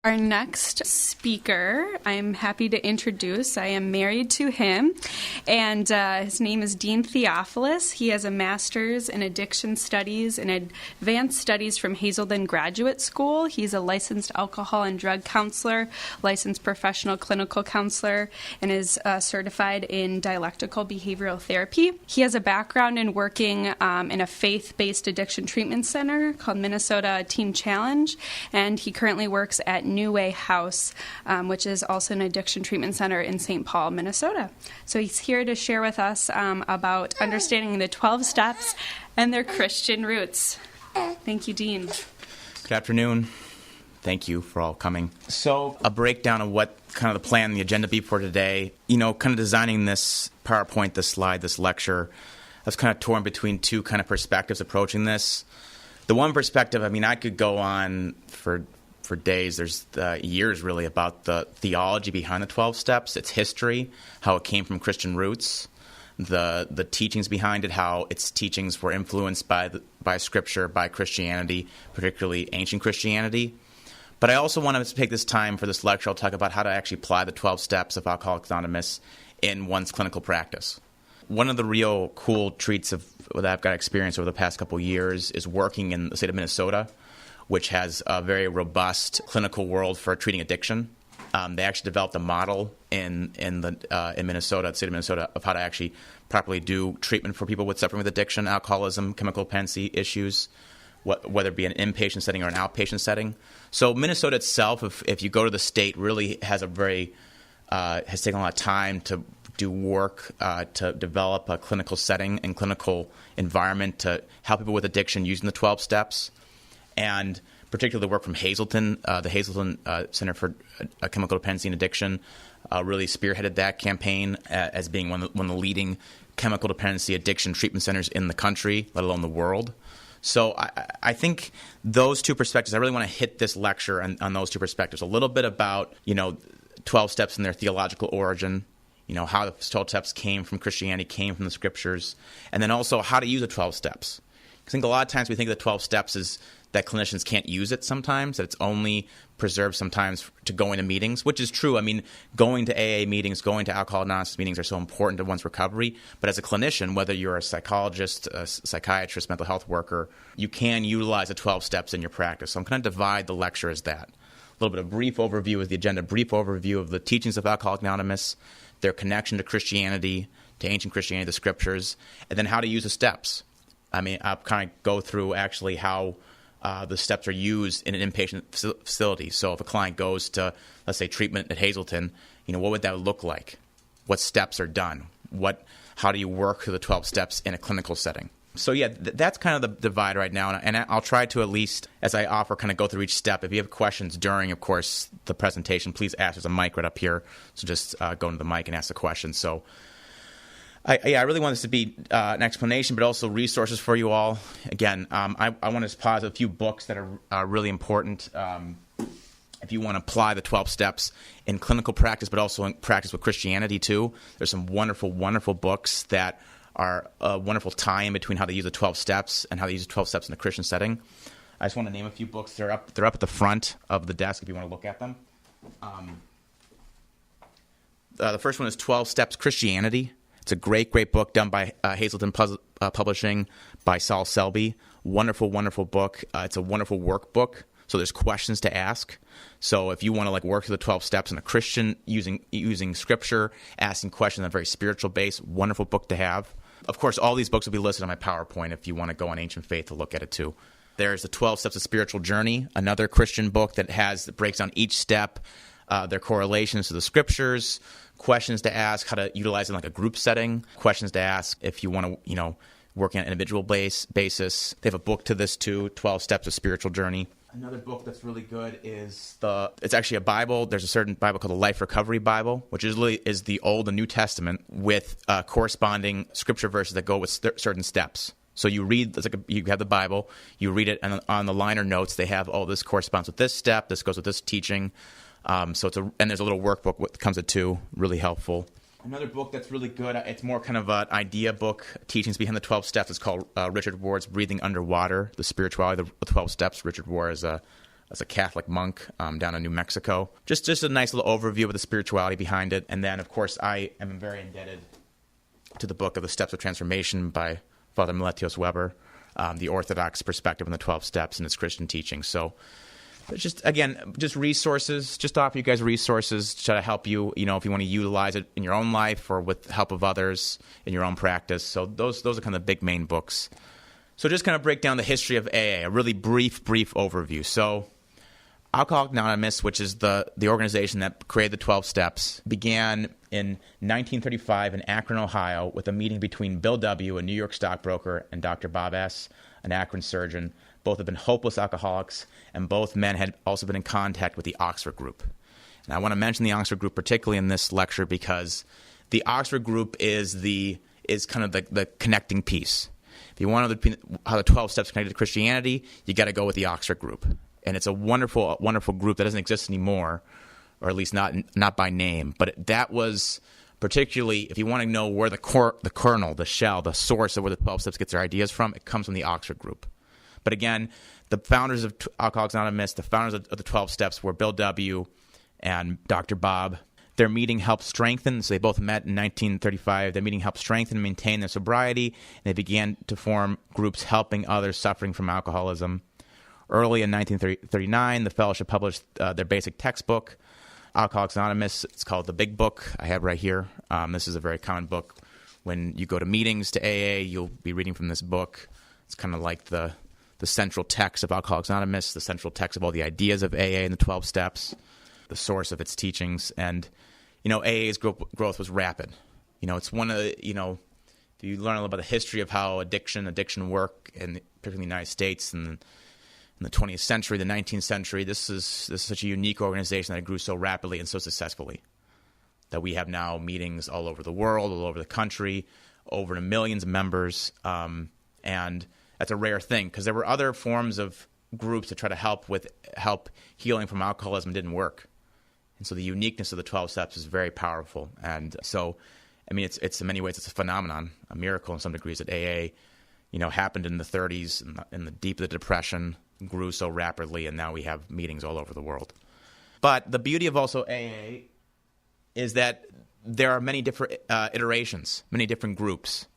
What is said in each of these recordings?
Our next speaker, I'm happy to introduce. I am married to him, and his name is Dean Theophilos. He has a master's in addiction studies and advanced studies from Hazelden Graduate School. He's a licensed alcohol and drug counselor, licensed professional clinical counselor, and is certified in dialectical behavioral therapy. He has a background in working in a faith-based addiction treatment center called Minnesota Teen Challenge, and he currently works at NUWAY House, which is also an addiction treatment center in St. Paul, Minnesota. So he's here to share with us about understanding the 12 steps and their Christian roots. Thank you, Dean. Good afternoon. Thank you for all coming. So a breakdown of what kind of the plan, the agenda be for today. Kind of designing this PowerPoint, this slide, this lecture, I was kind of torn between two kind of perspectives approaching this. The one perspective, I could go on for days. There's years really about the theology behind the 12 steps, its history, how it came from Christian roots, the teachings behind it, how its teachings were influenced by Scripture, by Christianity, particularly ancient Christianity. But I also wanted to take this time for this lecture. I'll talk about how to actually apply the 12 steps of Alcoholics Anonymous in one's clinical practice. One of the real cool treats of that I've got experience over the past couple of years is working in the state of Minnesota, which has a very robust clinical world for treating addiction. They actually developed a model in Minnesota, the state of Minnesota, of how to actually properly do treatment for people suffering with addiction, alcoholism, chemical dependency issues, whether it be an inpatient setting or an outpatient setting. So Minnesota itself, if you go to the state, really has has taken a lot of time to do work to develop a clinical setting and clinical environment to help people with addiction using the 12 steps. And particularly the work from Hazelden, the Hazelden Center for Chemical Dependency and Addiction, really spearheaded that campaign as being one of the leading chemical dependency addiction treatment centers in the country, let alone the world. So I think those two perspectives, I really want to hit this lecture on those two perspectives. A little bit about, 12 steps and their theological origin, how the 12 steps came from Christianity, came from the Scriptures, and then also how to use the 12 steps. I think a lot of times we think of the 12 steps is that clinicians can't use it sometimes, that it's only preserved sometimes to go into meetings, which is true. Going to AA meetings, going to Alcohol Anonymous meetings are so important to one's recovery. But as a clinician, whether you're a psychologist, a psychiatrist, mental health worker, you can utilize the 12 steps in your practice. So I'm going to divide the lecture as that. A little bit of brief overview of the agenda, brief overview of the teachings of Alcoholics Anonymous, their connection to Christianity, to ancient Christianity, the Scriptures, and then how to use the steps. I'll kind of go through actually how the steps are used in an inpatient facility. So if a client goes to, let's say, treatment at Hazelden, what would that look like? What steps are done? How do you work through the 12 steps in a clinical setting? So yeah, that's kind of the divide right now. And I'll try to, at least as I offer, kind of go through each step. If you have questions during, of course, the presentation, please ask. There's a mic right up here. So just go into the mic and ask the question. So I really want this to be an explanation, but also resources for you all. Again, I want to pause a few books that are really important if you want to apply the 12 steps in clinical practice, but also in practice with Christianity too. There's some wonderful, wonderful books that are a wonderful tie-in between how to use the 12 steps and how to use the 12 steps in a Christian setting. I just want to name a few books. They're up at the front of the desk if you want to look at them. The first one is 12 Steps Christianity. It's a great, great book done by Hazelden Publishing by Saul Selby. Wonderful, wonderful book. It's a wonderful workbook. So there's questions to ask. So if you want to work through the 12 steps in a Christian using Scripture, asking questions on a very spiritual base, wonderful book to have. Of course, all these books will be listed on my PowerPoint if you want to go on Ancient Faith to look at it too. There's the 12 Steps of Spiritual Journey, another Christian book that breaks down each step, their correlations to the Scriptures, questions to ask, how to utilize it in a group setting, questions to ask if you want to, work on an individual basis. They have a book to this too, 12 Steps of Spiritual Journey. Another book that's really good is it's actually a Bible. There's a certain Bible called the Life Recovery Bible, which is the Old and New Testament with corresponding scripture verses that go with certain steps. So you read, you have the Bible, you read it, and on the liner notes they have, this corresponds with this step, this goes with this teaching. And there's a little workbook that comes with two, really helpful. Another book that's really good, it's more kind of an idea book, Teachings Behind the 12 Steps. It's called Richard Ward's Breathing Underwater, The Spirituality of the 12 Steps. Richard Ward is a as a Catholic monk down in New Mexico. Just a nice little overview of the spirituality behind it. And then, of course, I am very indebted to the book of the Steps of Transformation by Father Meletios Weber, the Orthodox perspective on the 12 steps and its Christian teaching. So just resources, just to offer you guys resources to try to help you, if you want to utilize it in your own life or with the help of others in your own practice. So those are kind of the big main books. So just kind of break down the history of AA, a really brief overview. So Alcoholics Anonymous, which is the organization that created the 12 steps, began in 1935 in Akron, Ohio, with a meeting between Bill W., a New York stockbroker, and Dr. Bob S., an Akron surgeon. Both have been hopeless alcoholics, and both men had also been in contact with the Oxford Group. And I want to mention the Oxford Group particularly in this lecture because the Oxford Group is kind of the connecting piece. If you want to know how the 12 steps connected to Christianity, you got to go with the Oxford Group. And it's a wonderful, wonderful group that doesn't exist anymore, or at least not by name. But that was particularly, if you want to know where the kernel, the shell, the source of where the 12 steps gets their ideas from, it comes from the Oxford Group. But again, the founders of Alcoholics Anonymous, the founders of the 12 steps were Bill W. and Dr. Bob. Their meeting helped strengthen, so they both met in 1935. Their meeting helped strengthen and maintain their sobriety, and they began to form groups helping others suffering from alcoholism. Early in 1939, the fellowship published their basic textbook, Alcoholics Anonymous. It's called The Big Book. I have right here. This is a very common book. When you go to meetings to AA, you'll be reading from this book. It's kind of like the central text of Alcoholics Anonymous, the central text of all the ideas of AA and the 12 steps, the source of its teachings. And, AA's growth was rapid. It's one of the, if you learn a little about the history of how addiction work, and particularly in the United States and in the 20th century, the 19th century, this is such a unique organization that grew so rapidly and so successfully that we have now meetings all over the world, all over the country, over to millions of members, and that's a rare thing because there were other forms of groups to try to help healing from alcoholism didn't work. And so the uniqueness of the 12 steps is very powerful. And so, it's in many ways, it's a phenomenon, a miracle in some degrees that AA, happened in the 30s, in the deep of the Depression, grew so rapidly, and now we have meetings all over the world. But the beauty of also AA is that there are many different iterations, many different groups.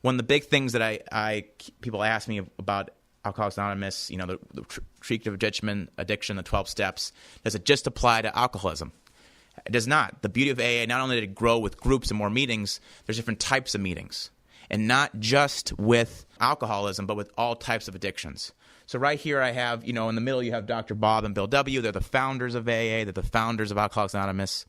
One of the big things that people ask me about Alcoholics Anonymous, the treatment of addiction, the 12 steps, does it just apply to alcoholism? It does not. The beauty of AA, not only did it grow with groups and more meetings, there's different types of meetings. And not just with alcoholism, but with all types of addictions. So right here I have, in the middle you have Dr. Bob and Bill W. They're the founders of AA. They're the founders of Alcoholics Anonymous.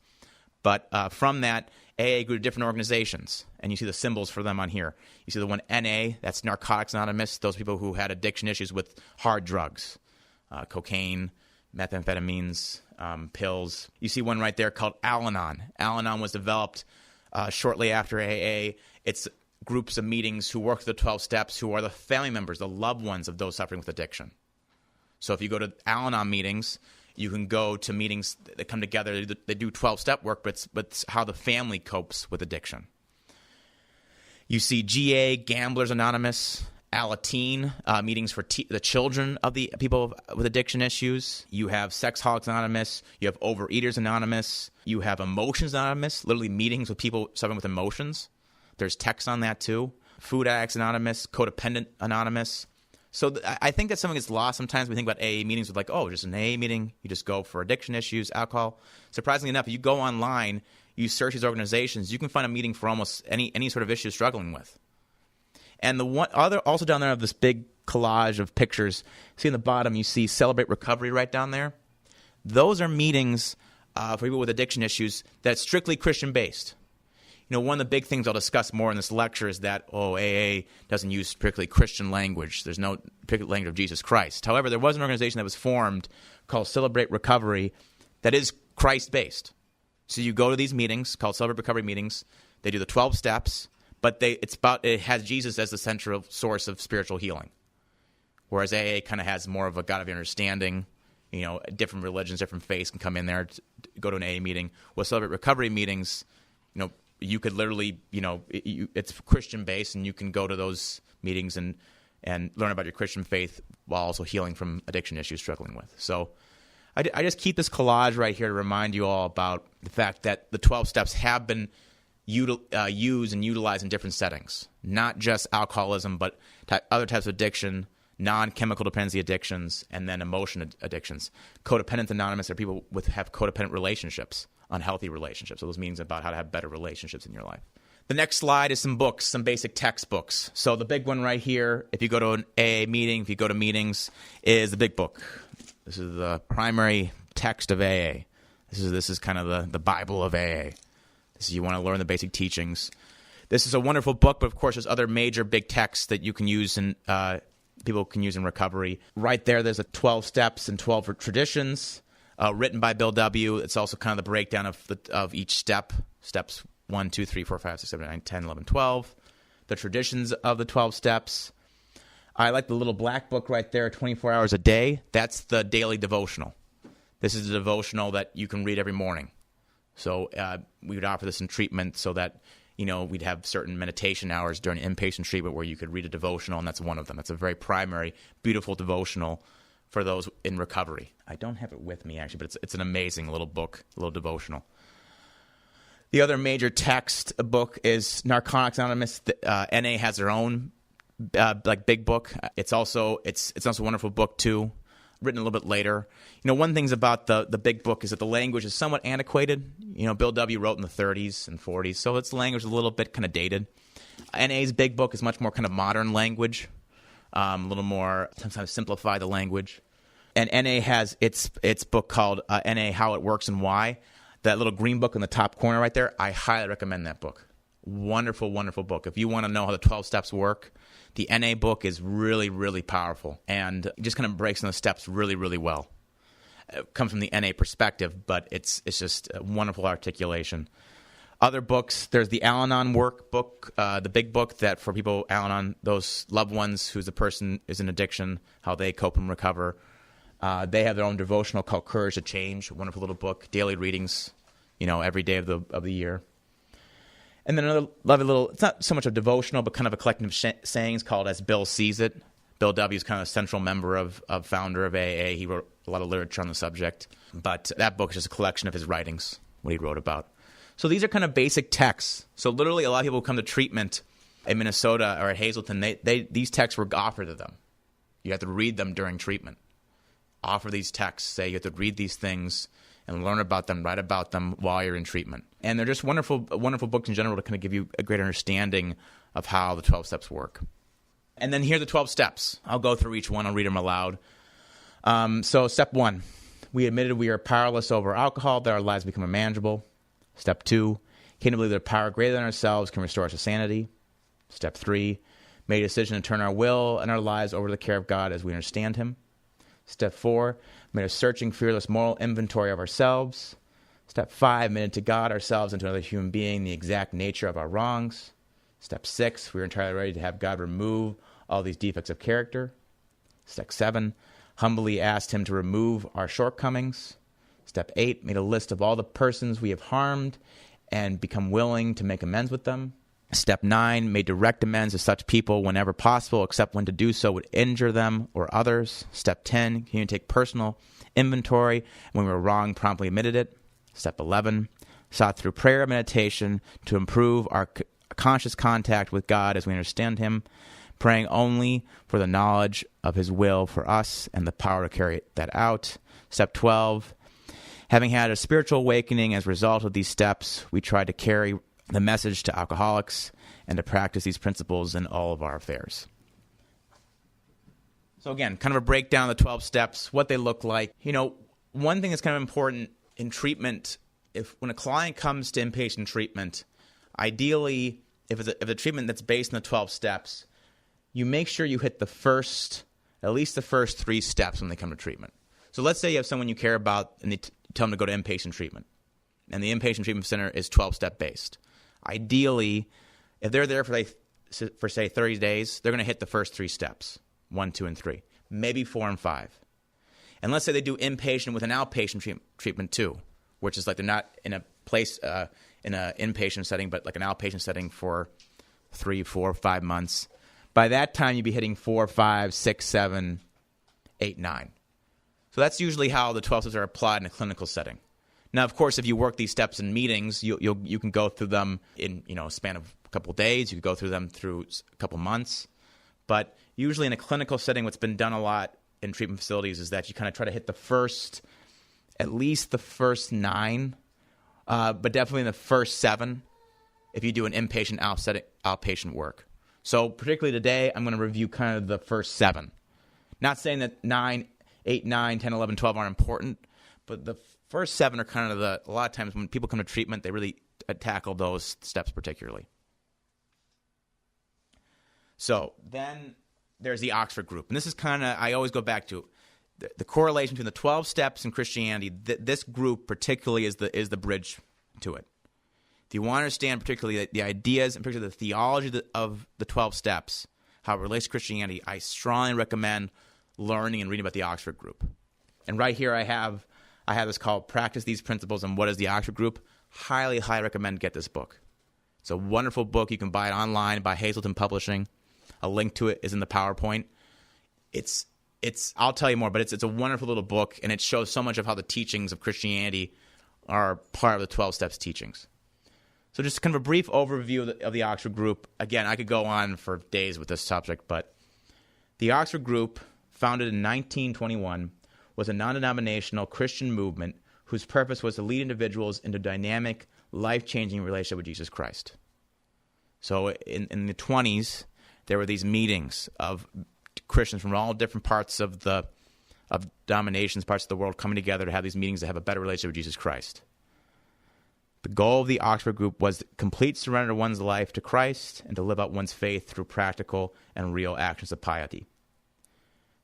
But from that, AA grew to different organizations. And you see the symbols for them on here. You see the one NA, that's Narcotics Anonymous, those people who had addiction issues with hard drugs, cocaine, methamphetamines, pills. You see one right there called Al-Anon. Al-Anon was developed shortly after AA. It's groups of meetings who work the 12 steps, who are the family members, the loved ones of those suffering with addiction. So if you go to Al-Anon meetings, you can go to meetings that come together. They do 12-step work, but it's how the family copes with addiction. You see GA, Gamblers Anonymous, Alateen, meetings for the children of the people with addiction issues. You have Sexaholics Anonymous. You have Overeaters Anonymous. You have Emotions Anonymous, literally meetings with people suffering with emotions. There's text on that too. Food Addicts Anonymous, Codependent Anonymous. So I think that's something that's lost sometimes. We think about AA meetings with just an AA meeting. You just go for addiction issues, alcohol. Surprisingly enough, if you go online, you search these organizations, you can find a meeting for almost any sort of issue you're struggling with. And the one other, also down there, of this big collage of pictures. See in the bottom, you see Celebrate Recovery right down there. Those are meetings for people with addiction issues that's strictly Christian-based. One of the big things I'll discuss more in this lecture is that, AA doesn't use particularly Christian language. There's no particular language of Jesus Christ. However, there was an organization that was formed called Celebrate Recovery that is Christ-based. So you go to these meetings called Celebrate Recovery meetings. They do the 12 steps, but it has Jesus as the central source of spiritual healing. Whereas AA kind of has more of a God of understanding. Different religions, different faiths can come in there to go to an AA meeting. With Celebrate Recovery meetings, you could literally, it's Christian-based, and you can go to those meetings and learn about your Christian faith while also healing from addiction issues you're struggling with. So I just keep this collage right here to remind you all about the fact that the 12 steps have been used and utilized in different settings, not just alcoholism, but other types of addiction, non-chemical dependency addictions, and then emotion addictions. Codependent Anonymous are people have codependent relationships, unhealthy relationships. So those means about how to have better relationships in your life. The next slide is some books, some basic textbooks. So the big one right here, if you go to an AA meeting, if you go to meetings, is the big book. This is the primary text of AA. This is kind of the Bible of AA. This is, you want to learn the basic teachings. This is a wonderful book, but of course there's other major big texts that you can use and people can use in recovery. Right there's a 12 steps and 12 traditions written by Bill W. It's also kind of the breakdown of each step. Steps 1, 2, 3, 4, 5, 6, 7, 8, 9, 10, 11, 12. The traditions of the 12 steps. I like the little black book right there, 24 hours a day. That's the daily devotional. This is a devotional that you can read every morning. So we would offer this in treatment so that, we'd have certain meditation hours during inpatient treatment where you could read a devotional, and that's one of them. That's a very primary, beautiful devotional for those in recovery. I don't have it with me, actually, but it's an amazing little book, a little devotional. The other major text book is Narcotics Anonymous. NA has their own big book. It's also a wonderful book too, written a little bit later. One thing about the big book is that the language is somewhat antiquated. Bill W. wrote in the 30s and 40s, so its language is a little bit kind of dated. NA's big book is much more kind of modern language, a little more sometimes simplify the language. And NA has its book called NA How It Works and Why. That little green book in the top corner right there, I highly recommend that book. Wonderful, wonderful book. If you want to know how the 12 steps work, the NA book is really, really powerful, and it just kind of breaks down the steps really, really well. It comes from the NA perspective, but it's just a wonderful articulation. Other books, there's the Al-Anon workbook, the big book that for people, Al-Anon, those loved ones whose a person is in addiction, how they cope and recover. They have their own devotional called Courage to Change, a wonderful little book, daily readings, every day of the year. And then another lovely little, it's not so much a devotional, but kind of a collective sayings called As Bill Sees It. Bill W. is kind of a central member founder of AA. He wrote a lot of literature on the subject. But that book is just a collection of his writings, what he wrote about. So these are kind of basic texts. So literally a lot of people who come to treatment in Minnesota or at Hazleton, these texts were offered to them. You have to read them during treatment. Offer these texts, say you have to read these things and learn about them, write about them while you're in treatment. And they're just wonderful books in general to kind of give you a great understanding of how the 12 steps work. And then here are the 12 steps. I'll go through each one. I'll read them aloud. So step 1, we admitted we are powerless over alcohol, that our lives become unmanageable. Step 2, came to believe that a power greater than ourselves can restore us to sanity. Step 3, made a decision to turn our will and our lives over to the care of God as we understand him. Step 4, made a searching, fearless moral inventory of ourselves. Step 5, admitted to God, ourselves, and to another human being the exact nature of our wrongs. Step 6, we were entirely ready to have God remove all these defects of character. Step 7, humbly asked him to remove our shortcomings. Step 8, made a list of all the persons we have harmed and become willing to make amends with them. Step 9, made direct amends to such people whenever possible, except when to do so would injure them or others. Step 10, continue to take personal inventory, and when we were wrong, promptly admitted it. Step 11, sought through prayer and meditation to improve our conscious contact with God as we understand him, praying only for the knowledge of his will for us and the power to carry that out. Step 12, having had a spiritual awakening as a result of these steps, we tried to carry the message to alcoholics and to practice these principles in all of our affairs. So again, kind of a breakdown of the 12 steps, what they look like. One thing that's kind of important in treatment, when a client comes to inpatient treatment, ideally, if it's a treatment that's based on the 12 steps, you make sure you hit at least the first 3 steps when they come to treatment. So let's say you have someone you care about and they tell them to go to inpatient treatment, and the inpatient treatment center is 12-step based. Ideally, if they're there for say 30 days, they're going to hit the first 3 steps, 1, 2, and 3, maybe 4 and 5. And let's say they do inpatient with an outpatient treatment too, which is like they're not in a place in an inpatient setting, but like an outpatient setting for 3, 4, 5 months. By that time, you'd be hitting 4, 5, 6, 7, 8, 9. So that's usually how the 12 steps are applied in a clinical setting. Now, of course, if you work these steps in meetings, you can go through them in a span of a couple of days. You can go through them through a couple months. But usually in a clinical setting, what's been done a lot in treatment facilities is that you kind of try to hit at least the first 9, but definitely in the first 7 if you do an inpatient outpatient work. So particularly today, I'm going to review kind of the first 7. Not saying that 8, 9, 10, 11, 12 aren't important, but the first 7 are kind of a lot of times when people come to treatment, they really tackle those steps particularly. So then there's the Oxford group. And this is kind of, I always go back to the correlation between the 12 steps and Christianity. This group particularly is the bridge to it. If you want to understand particularly the ideas and particularly the theology of the 12 steps, how it relates to Christianity, I strongly recommend learning and reading about the Oxford group. And right here I have this called Practice These Principles and What is the Oxford Group. Highly, highly recommend get this book. It's a wonderful book. You can buy it online by Hazelton Publishing. A link to it is in the PowerPoint. It's I'll tell you more, but it's a wonderful little book, and it shows so much of how the teachings of Christianity are part of the 12 steps teachings. So just kind of a brief overview of the Oxford group. Again, I could go on for days with this subject, but the Oxford group, founded in 1921, was a non-denominational Christian movement whose purpose was to lead individuals into dynamic, life-changing relationship with Jesus Christ. So in the 20s, there were these meetings of Christians from all different parts of denominations, parts of the world coming together to have these meetings to have a better relationship with Jesus Christ. The goal of the Oxford group was complete surrender of one's life to Christ and to live out one's faith through practical and real actions of piety.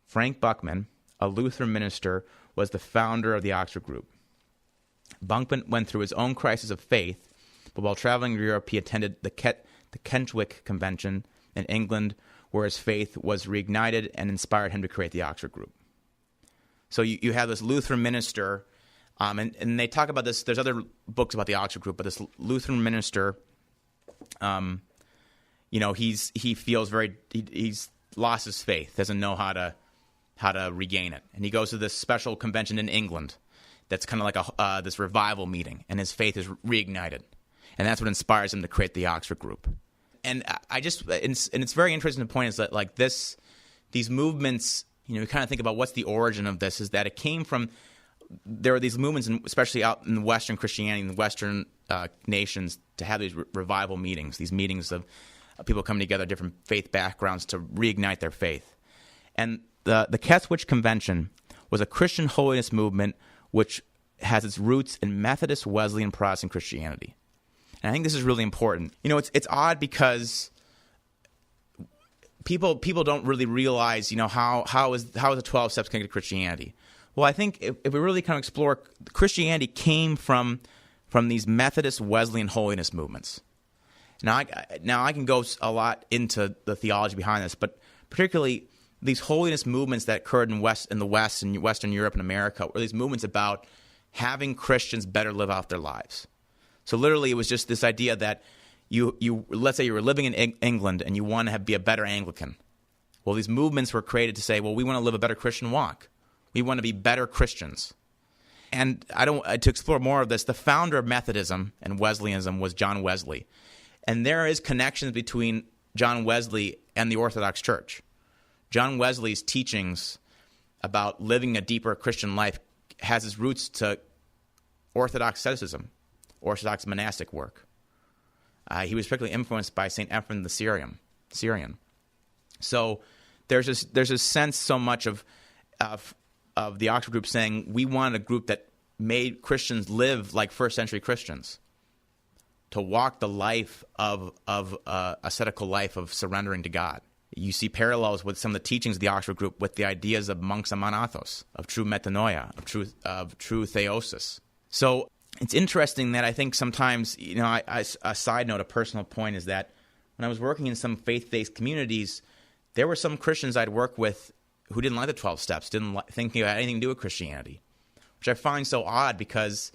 Frank Buckman, a Lutheran minister, was the founder of the Oxford group. Buckman went through his own crisis of faith, but while traveling to Europe, he attended the Kenchwick Convention in England, where his faith was reignited and inspired him to create the Oxford group. So you have this Lutheran minister, and they talk about this. There's other books about the Oxford group, but this Lutheran minister, he feels he's lost his faith, doesn't know how to regain it, and he goes to this special convention in England that's kind of like this revival meeting, and his faith is reignited, and that's what inspires him to create the Oxford group. And it's very interesting to point is that like these movements, you kind of think about what's the origin of this, is that it came from, there are these movements, especially out in Western Christianity, in the Western nations, to have these revival meetings, these meetings of people coming together, different faith backgrounds to reignite their faith. And the Kenchwick Convention was a Christian holiness movement which has its roots in Methodist, Wesleyan, Protestant Christianity. And I think this is really important. It's odd because people don't really realize, how is the 12 steps connected to Christianity. Well, I think if we really kind of explore, Christianity came from these Methodist, Wesleyan holiness movements. Now I can go a lot into the theology behind this, but particularly these holiness movements that occurred in the West and Western Europe and America were these movements about having Christians better live out their lives. So literally, it was just this idea that you let's say you were living in England and you want to be a better Anglican. Well, these movements were created to say, well, we want to live a better Christian walk. We want to be better Christians. And to explore more of this, the founder of Methodism and Wesleyanism was John Wesley. And there is connections between John Wesley and the Orthodox Church. John Wesley's teachings about living a deeper Christian life has its roots to Orthodox asceticism, Orthodox monastic work. He was particularly influenced by St. Ephrem the Syrian. So there's a sense so much of the Oxford group saying we wanted a group that made Christians live like first century Christians, to walk the life of ascetical life of surrendering to God. You see parallels with some of the teachings of the Oxford group with the ideas of monks amonathos, of true metanoia, of true theosis. So it's interesting that I think sometimes, a side note, a personal point is that when I was working in some faith-based communities, there were some Christians I'd work with who didn't like the 12 steps, didn't think it had anything to do with Christianity, which I find so odd because,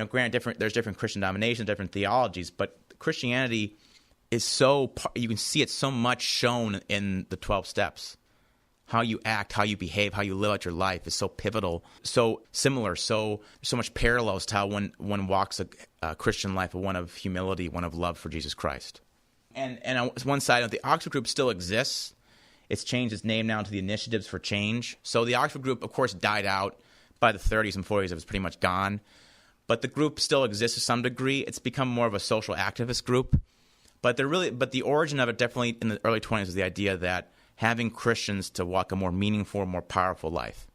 granted, there's different Christian denominations, different theologies, but Christianity is you can see it so much shown in the 12 steps, how you act, how you behave, how you live out your life is so pivotal, so similar, so much parallels to how one walks a Christian life, one of humility, one of love for Jesus Christ. And on one side, the Oxford Group still exists. It's changed its name now to the Initiatives for Change. So the Oxford Group, of course, died out by the 30s and 40s. It was pretty much gone. But the group still exists to some degree. It's become more of a social activist group. But the origin of it definitely in the early 20s was the idea that having Christians to walk a more meaningful, more powerful life.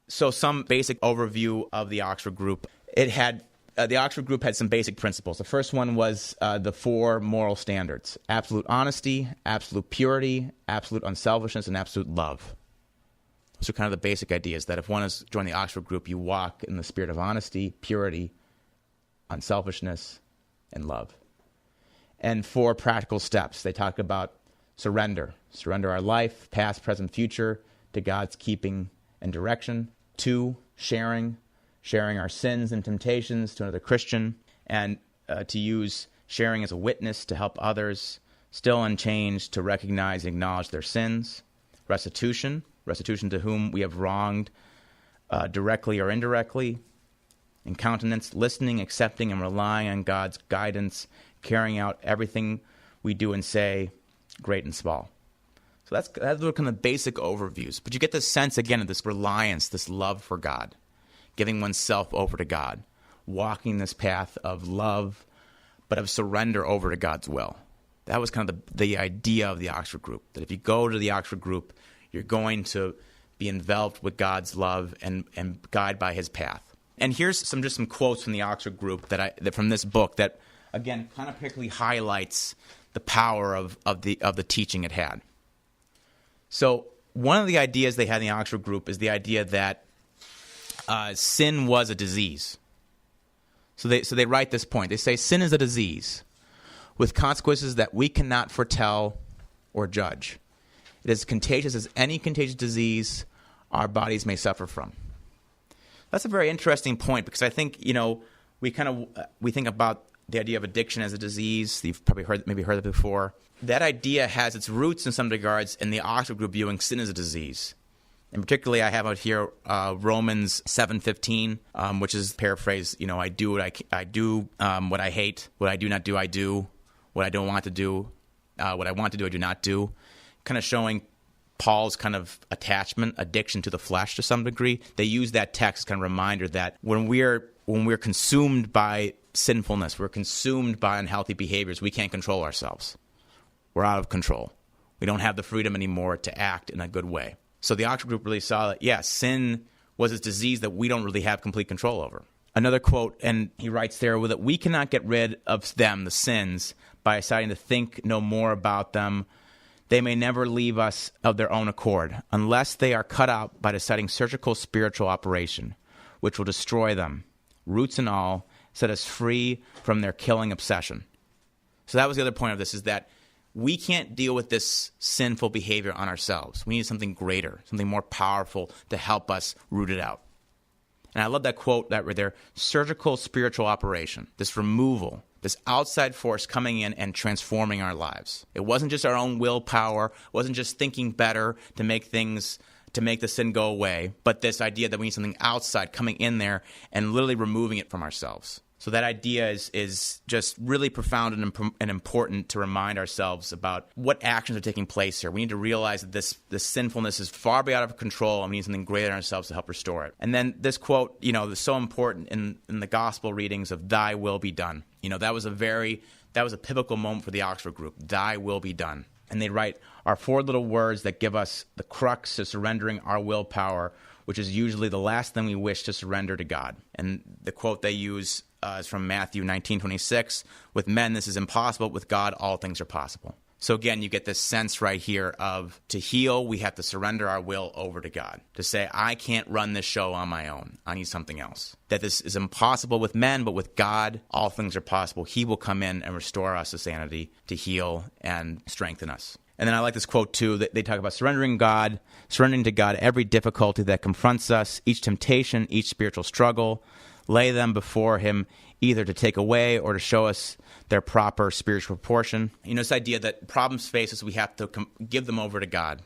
So some basic overview of the Oxford Group. The Oxford Group had some basic principles. The first one was the 4 moral standards: absolute honesty, absolute purity, absolute unselfishness, and absolute love. Those are kind of the basic ideas, that if one has joined the Oxford Group, you walk in the spirit of honesty, purity, unselfishness, and love. And 4 practical steps. They talk about surrender our life, past, present, future, to God's keeping and direction. 2, sharing our sins and temptations to another Christian, and to use sharing as a witness to help others still unchanged to recognize and acknowledge their sins. Restitution to whom we have wronged directly or indirectly. And countenance, listening, accepting, and relying on God's guidance, carrying out everything we do and say, great and small. So that's kind of basic overviews. But you get this sense, again, of this reliance, this love for God, giving oneself over to God, walking this path of love, but of surrender over to God's will. That was kind of the idea of the Oxford Group, that if you go to the Oxford Group, you're going to be enveloped with God's love and guided by his path. And here's some quotes from the Oxford Group that from this book that, again, kind of particularly highlights the power of the teaching it had. So one of the ideas they had in the Oxford Group is the idea that sin was a disease. So they write this point. They say sin is a disease with consequences that we cannot foretell or judge. It is contagious as any contagious disease our bodies may suffer from. That's a very interesting point, because I think, we think about the idea of addiction as a disease. You've probably heard it before. That idea has its roots in some regards in the Oxford Group viewing sin as a disease. And particularly, I have out here Romans 7:15, which is paraphrased. I do what I do, what I hate, what I do not do, I do, what I don't want to do, what I want to do, I do not do. Kind of showing Paul's kind of addiction to the flesh to some degree. They use that text as kind of a reminder that when we're consumed by sinfulness, we're consumed by unhealthy behaviors, we can't control ourselves. We're out of control. We don't have the freedom anymore to act in a good way. So the Oxford Group really saw that, sin was a disease that we don't really have complete control over. Another quote, and he writes there, that we cannot get rid of them, the sins, by deciding to think no more about them. They may never leave us of their own accord, unless they are cut out by deciding surgical spiritual operation, which will destroy them, roots and all, set us free from their killing obsession. So that was the other point of this, is that we can't deal with this sinful behavior on ourselves. We need something greater, something more powerful to help us root it out. And I love that quote that right there, surgical spiritual operation, this removal, this outside force coming in and transforming our lives. It wasn't just our own willpower, it wasn't just thinking better to make the sin go away, but this idea that we need something outside coming in there and literally removing it from ourselves. So that idea is just really profound and important to remind ourselves about what actions are taking place here. We need to realize that this sinfulness is far beyond our control, and we need something greater in ourselves to help restore it. And then this quote, is so important in the gospel readings of "Thy will be done." That was a pivotal moment for the Oxford Group. Thy will be done. And they write, are 4 little words that give us the crux to surrendering our willpower, which is usually the last thing we wish to surrender to God. And the quote they use is from Matthew 19:26. With men, this is impossible. With God, all things are possible. So again, you get this sense right here of, to heal, we have to surrender our will over to God. To say, I can't run this show on my own. I need something else. That this is impossible with men, but with God, all things are possible. He will come in and restore us to sanity, to heal and strengthen us. And then I like this quote too, that they talk about surrendering to God every difficulty that confronts us, each temptation, each spiritual struggle, lay them before him, either to take away or to show us their proper spiritual proportion. This idea that problems face us, we have to give them over to God,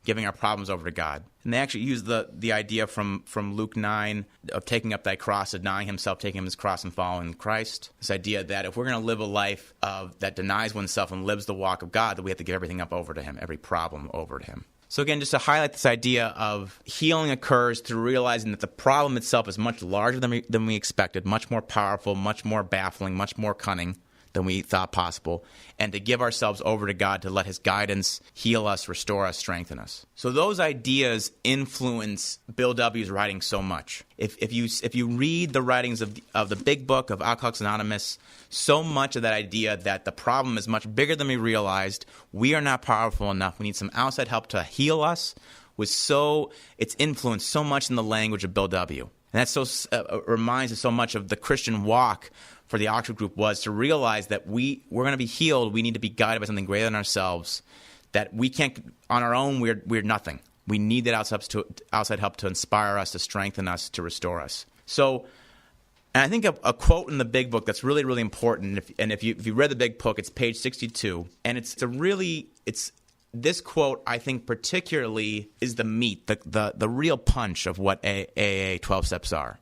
giving our problems over to God. And they actually use the idea from Luke 9 of taking up thy cross, denying himself, taking his cross and following Christ. This idea that if we're going to live a life that denies oneself and lives the walk of God, that we have to give everything up over to him, every problem over to him. So again, just to highlight this idea of healing occurs through realizing that the problem itself is much larger than we expected, much more powerful, much more baffling, much more cunning than we thought possible, and to give ourselves over to God to let his guidance heal us, restore us, strengthen us. So those ideas influence Bill W.'s writing so much. If you read the writings of the big book of Alcoholics Anonymous, so much of that idea that the problem is much bigger than we realized, we are not powerful enough, we need some outside help to heal us, it's influenced so much in the language of Bill W. And that reminds us so much of the Christian walk for the Oxford group was to realize that we're going to be healed. We need to be guided by something greater than ourselves, that we can't, on our own, we're nothing. We need that outside help to inspire us, to strengthen us, to restore us. So, and I think a quote in the big book that's really, really important, if you read the big book, it's page 62, and it's this quote, I think, particularly is the meat, the real punch of what AA 12 steps are.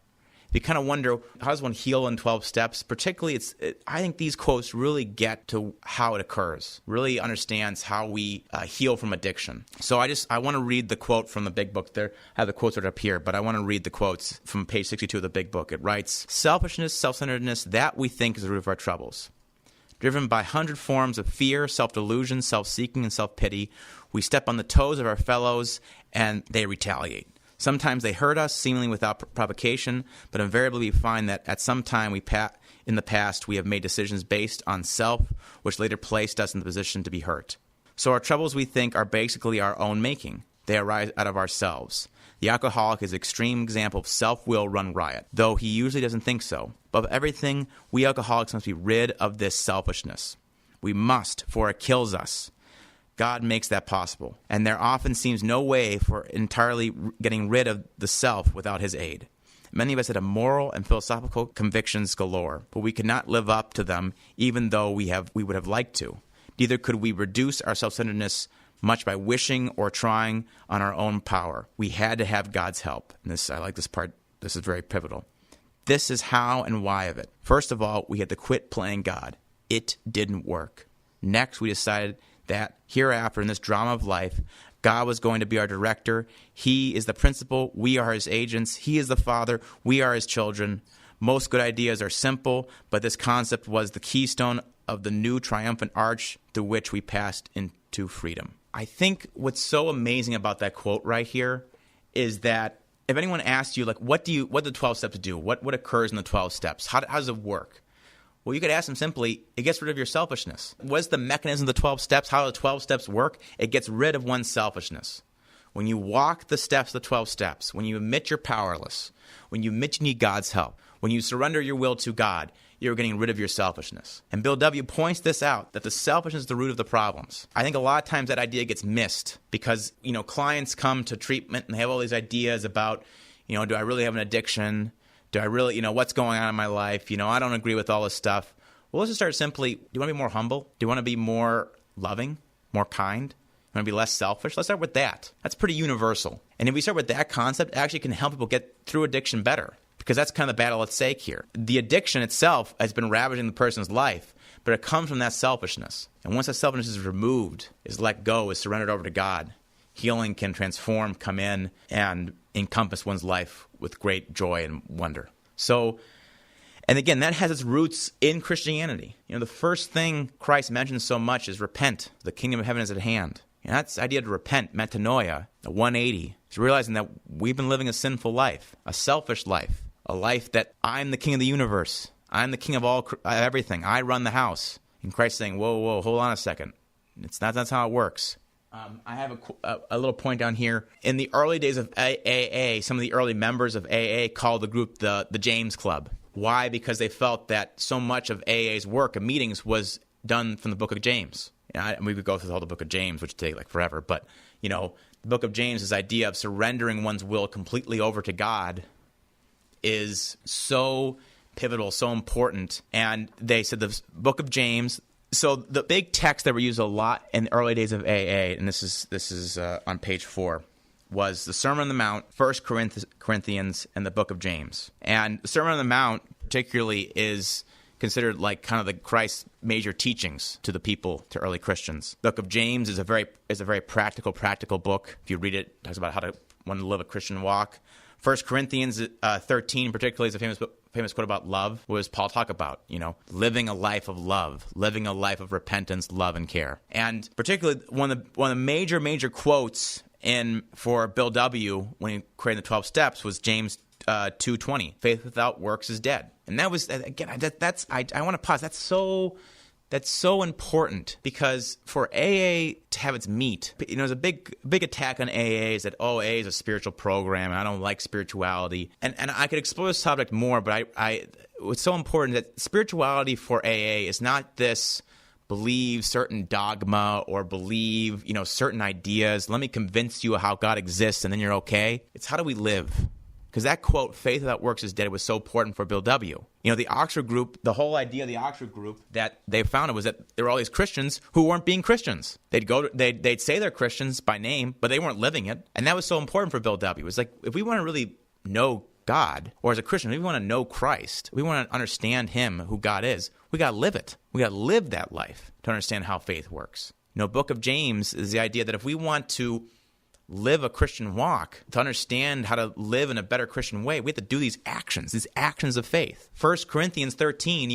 You kind of wonder, how does one heal in 12 steps? Particularly, I think these quotes really get to how it occurs, really understands how we heal from addiction. So I want to read the quote from the big book. There, I have the quotes right up here, but I want to read the quotes from page 62 of the big book. It writes, selfishness, self-centeredness, that we think is the root of our troubles. Driven by 100 forms of fear, self-delusion, self-seeking, and self-pity, we step on the toes of our fellows, and they retaliate. Sometimes they hurt us, seemingly without provocation, but invariably we find that at some time in the past we have made decisions based on self, which later placed us in the position to be hurt. So our troubles, we think, are basically our own making. They arise out of ourselves. The alcoholic is an extreme example of self-will run riot, though he usually doesn't think so. Above everything, we alcoholics must be rid of this selfishness. We must, for it kills us. God makes that possible, and there often seems no way for entirely getting rid of the self without his aid. Many of us have moral and philosophical convictions galore, but we could not live up to them even though we would have liked to. Neither could we reduce our self-centeredness much by wishing or trying on our own power. We had to have God's help. And I like this part. This is very pivotal. This is how and why of it. First of all, we had to quit playing God. It didn't work. Next, we decided that hereafter in this drama of life, God was going to be our director. He is the principal. We are his agents. He is the father. We are his children. Most good ideas are simple, but this concept was the keystone of the new triumphant arch through which we passed into freedom. I think what's so amazing about that quote right here is that if anyone asked you, like, what do the 12 steps do? What occurs in the 12 steps? How does it work? Well, you could ask them simply, it gets rid of your selfishness. What's the mechanism of the 12 steps? How do the 12 steps work? It gets rid of one's selfishness. When you walk the steps, the 12 steps, when you admit you're powerless, when you admit you need God's help, when you surrender your will to God, you're getting rid of your selfishness. And Bill W. points this out, that the selfishness is the root of the problems. I think a lot of times that idea gets missed because, clients come to treatment and they have all these ideas about, do I really have an addiction? Do I really, what's going on in my life? I don't agree with all this stuff. Well, let's just start simply. Do you want to be more humble? Do you want to be more loving, more kind? Do you want to be less selfish? Let's start with that. That's pretty universal. And if we start with that concept, it actually can help people get through addiction better, because that's kind of the battle at stake here. The addiction itself has been ravaging the person's life, but it comes from that selfishness. And once that selfishness is removed, is let go, is surrendered over to God, healing can transform, come in, and encompass one's life with great joy and wonder. So, and again, that has its roots in Christianity. The first thing Christ mentions so much is repent. The kingdom of heaven is at hand. And that's the idea to repent, metanoia, the 180. It's realizing that we've been living a sinful life, a selfish life, a life that I'm the king of the universe. I'm the king of everything. I run the house. And Christ saying, whoa, hold on a second. That's how it works. I have a little point down here. In the early days of AA, some of the early members of AA called the group the James Club. Why? Because they felt that so much of AA's work and meetings was done from the book of James. We could go through the whole book of James, which would take forever. But, the book of James, this idea of surrendering one's will completely over to God is so pivotal, so important. And they said the book of James, So the big text that we used a lot in the early days of AA, and this is on page 4, was the Sermon on the Mount, 1 Corinthians, and the book of James. And the Sermon on the Mount particularly is considered like kind of the Christ's major teachings to the people, to early Christians. The book of James is a very practical book. If you read it, it talks about how to live a Christian walk. 1 Corinthians 13 particularly is a famous quote about love. What does Paul talk about? Living a life of love, living a life of repentance, love, and care. And particularly one of the major quotes for Bill W. when he created the 12 steps was James 2:20. Faith without works is dead. And that was, again, I want to pause. That's so important, because for AA to have its meat, there's a big attack on AA is that, AA is a spiritual program, and I don't like spirituality. And I could explore this subject more, but it's so important that spirituality for AA is not this believe certain dogma or believe, certain ideas. Let me convince you how God exists and then you're okay. It's how do we live? Because that quote, faith without works is dead, was so important for Bill W. The Oxford group, the whole idea of the Oxford group that they founded was that there were all these Christians who weren't being Christians. They'd say they're Christians by name, but they weren't living it. And that was so important for Bill W. It was like, if we want to really know God, or as a Christian, if we want to know Christ, we want to understand him, who God is, we got to live it. We got to live that life to understand how faith works. Book of James is the idea that if we want to live a Christian walk, to understand how to live in a better Christian way, we have to do these actions of faith. 1 Corinthians 13,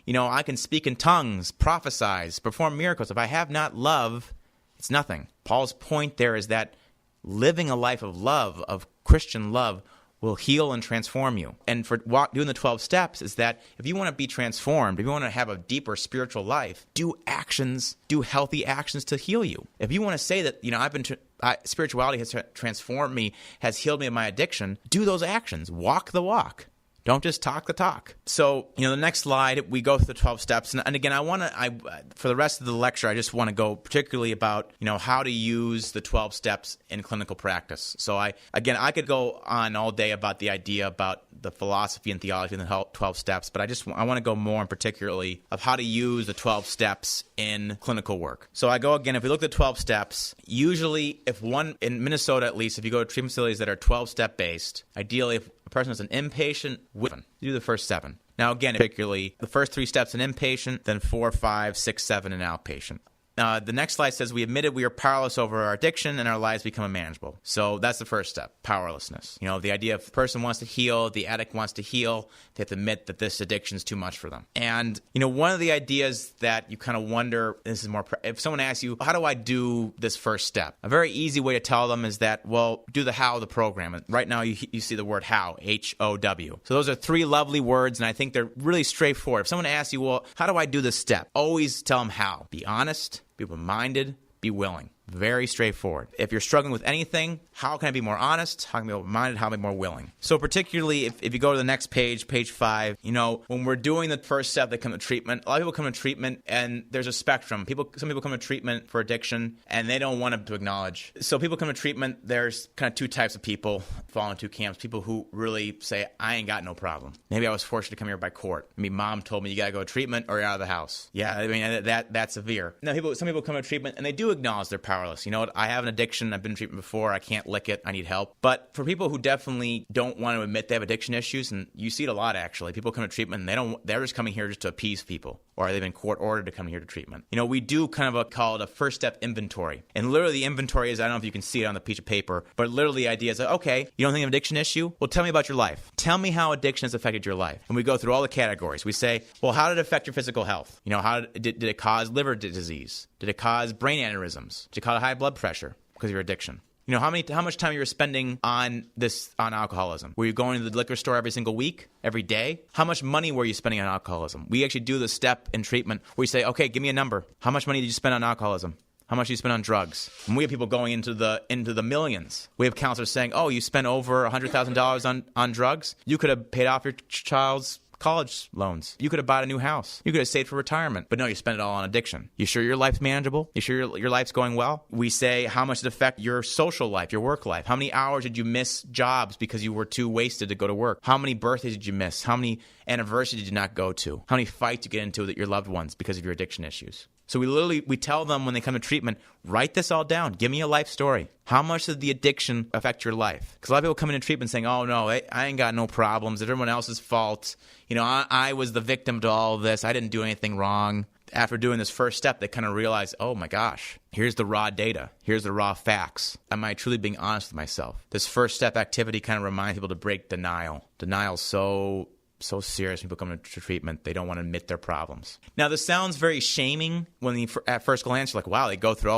I can speak in tongues, prophesize, perform miracles. If I have not love, it's nothing. Paul's point there is that living a life of love, of Christian love, will heal and transform you. And for doing the 12 steps is that if you want to be transformed, if you want to have a deeper spiritual life, do healthy actions to heal you. If you want to say that, spirituality has transformed me, has healed me of my addiction, do those actions. Walk the walk. Don't just talk the talk. So, the next slide, we go through the 12 steps. And again, for the rest of the lecture, I just want to go particularly about, how to use the 12 steps in clinical practice. So I could go on all day about the idea about the philosophy and theology and the 12 steps, but I want to go more in particularly of how to use the 12 steps in clinical work. So if we look at the 12 steps, usually in Minnesota at least, if you go to treatment facilities that are 12-step based, ideally if a person is an inpatient, you do the first 7. Now, again, particularly the first 3 steps in inpatient, then 4, 5, 6, 7 in outpatient. The next slide says we admitted we are powerless over our addiction and our lives become unmanageable. So that's the first step, powerlessness. The idea if a person wants to heal, the addict wants to heal, they have to admit that this addiction is too much for them. And, one of the ideas that you kind of wonder, this is more, if someone asks you, how do I do this first step? A very easy way to tell them is that, do the how of the program. And right now you see the word how, H-O-W. So those are 3 lovely words, and I think they're really straightforward. If someone asks you, how do I do this step? Always tell them how. Be honest. Be open-minded, be willing. Very straightforward. If you're struggling with anything, how can I be more honest? How can I be open-minded? How can I be more willing? So particularly if you go to the next page, page 5, when we're doing the first step, they come to treatment. A lot of people come to treatment and there's a spectrum. Some people come to treatment for addiction and they don't want to acknowledge. So people come to treatment, there's kind of 2 types of people, fall in 2 camps. People who really say, I ain't got no problem. Maybe I was forced to come here by court. Mom told me you got to go to treatment or you're out of the house. Yeah, that's severe. Now, some people come to treatment and they do acknowledge their power. You know what? I have an addiction. I've been in treatment before. I can't lick it. I need help. But for people who definitely don't want to admit they have addiction issues, and you see it a lot actually, people come to treatment and they're just coming here just to appease people, or they've been court ordered to come here to treatment. We do kind of call it a first step inventory. And literally the inventory is, I don't know if you can see it on the piece of paper, but literally the idea is, okay, you don't think of an addiction issue? Well, tell me about your life. Tell me how addiction has affected your life. And we go through all the categories. We say, well, how did it affect your physical health? How did it cause liver disease? Did it cause brain aneurysms? Did it cause high blood pressure because of your addiction? How much time you were spending on alcoholism? Were you going to the liquor store every single week, every day? How much money were you spending on alcoholism? We actually do the step in treatment where we say, okay, give me a number. How much money did you spend on alcoholism? How much do you spend on drugs? And we have people going into the millions. We have counselors saying, oh, you spent over $100,000 on drugs? You could have paid off your child's college loans. You could have bought a new house. You could have saved for retirement. But no, you spend it all on addiction. You sure your life's manageable? You sure your life's going well? We say, how much did it affect your social life, your work life? How many hours did you miss jobs because you were too wasted to go to work? How many birthdays did you miss? How many anniversaries did you not go to? How many fights you get into with your loved ones because of your addiction issues? So we tell them when they come to treatment, write this all down. Give me a life story. How much did the addiction affect your life? Because a lot of people come into treatment saying, oh, no, I ain't got no problems. It's everyone else's fault. I was the victim to all of this. I didn't do anything wrong. After doing this first step, they kind of realize, oh, my gosh, here's the raw data. Here's the raw facts. Am I truly being honest with myself? This first step activity kind of reminds people to break denial. Denial's so serious when people come to treatment. They don't want to admit their problems. Now, this sounds very shaming when at first glance, you're like, wow, they go through